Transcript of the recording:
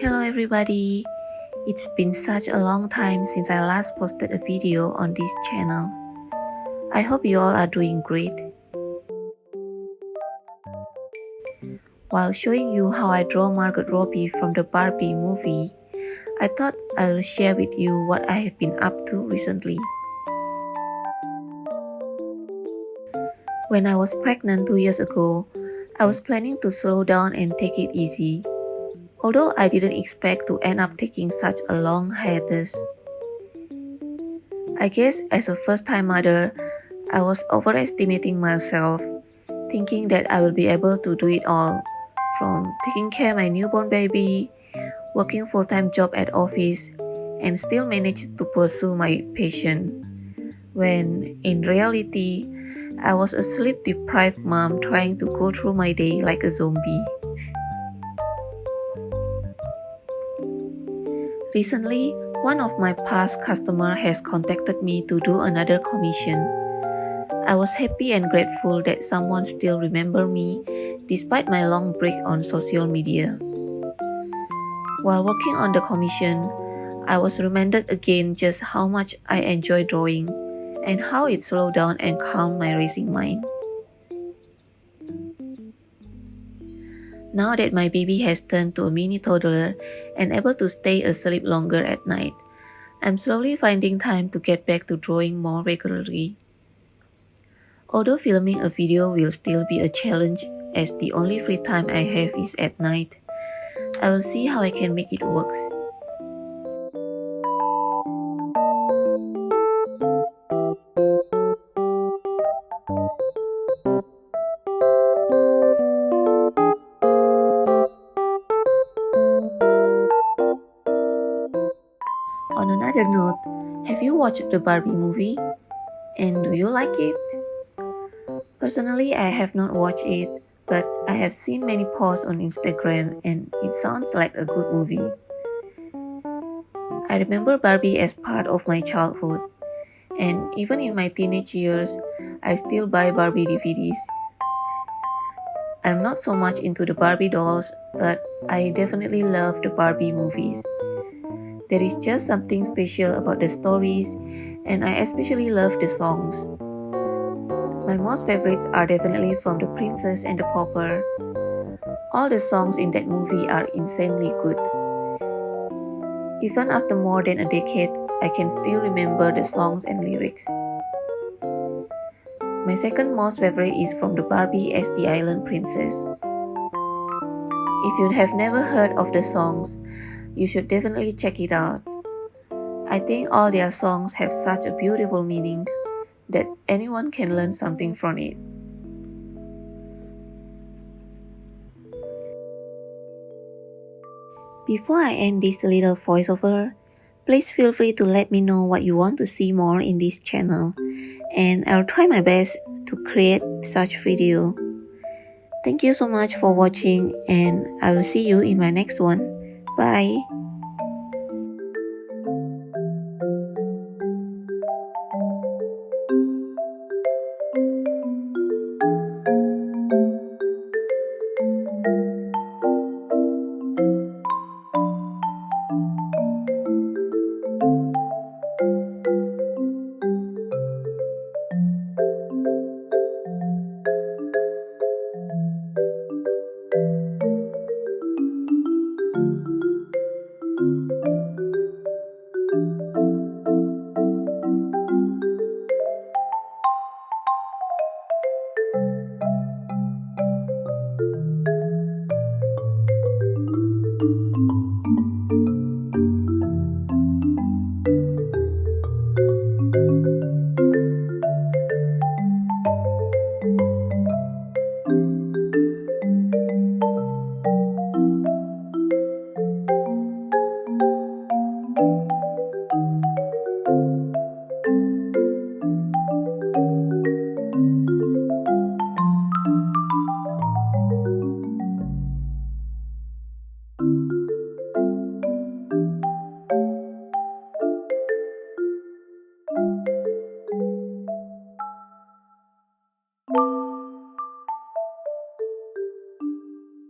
Hello everybody! It's been such a long time since I last posted a video on this channel. I hope you all are doing great. While showing you how I draw Margot Robbie from the Barbie movie, I thought I will share with you what I have been up to recently. When I was pregnant 2 years ago, I was planning to slow down and take it easy. Although I didn't expect to end up taking such a long hiatus. I guess as a first-time mother, I was overestimating myself, thinking that I will be able to do it all, from taking care of my newborn baby, working full-time job at office, and still manage to pursue my passion. When in reality, I was a sleep-deprived mom trying to go through my day like a zombie. Recently, one of my past customers has contacted me to do another commission. I was happy and grateful that someone still remembered me despite my long break on social media. While working on the commission, I was reminded again just how much I enjoy drawing and how it slowed down and calmed my racing mind. Now that my baby has turned to a mini toddler and able to stay asleep longer at night, I'm slowly finding time to get back to drawing more regularly. Although filming a video will still be a challenge as the only free time I have is at night, I will see how I can make it work. On another note, have you watched the Barbie movie? And do you like it? Personally, I have not watched it, but I have seen many posts on Instagram and it sounds like a good movie. I remember Barbie as part of my childhood, and even in my teenage years, I still buy Barbie DVDs. I'm not so much into the Barbie dolls, but I definitely love the Barbie movies. There is just something special about the stories, and I especially love the songs. My most favorites are definitely from The Princess and the Pauper. All the songs in that movie are insanely good. Even after more than a decade, I can still remember the songs and lyrics. My second most favorite is from the Barbie as the Island Princess. If you have never heard of the songs, you should definitely check it out. I think all their songs have such a beautiful meaning that anyone can learn something from it. Before I end this little voiceover, please feel free to let me know what you want to see more in this channel, and I'll try my best to create such video. Thank you so much for watching, and I will see you in my next one. Bye!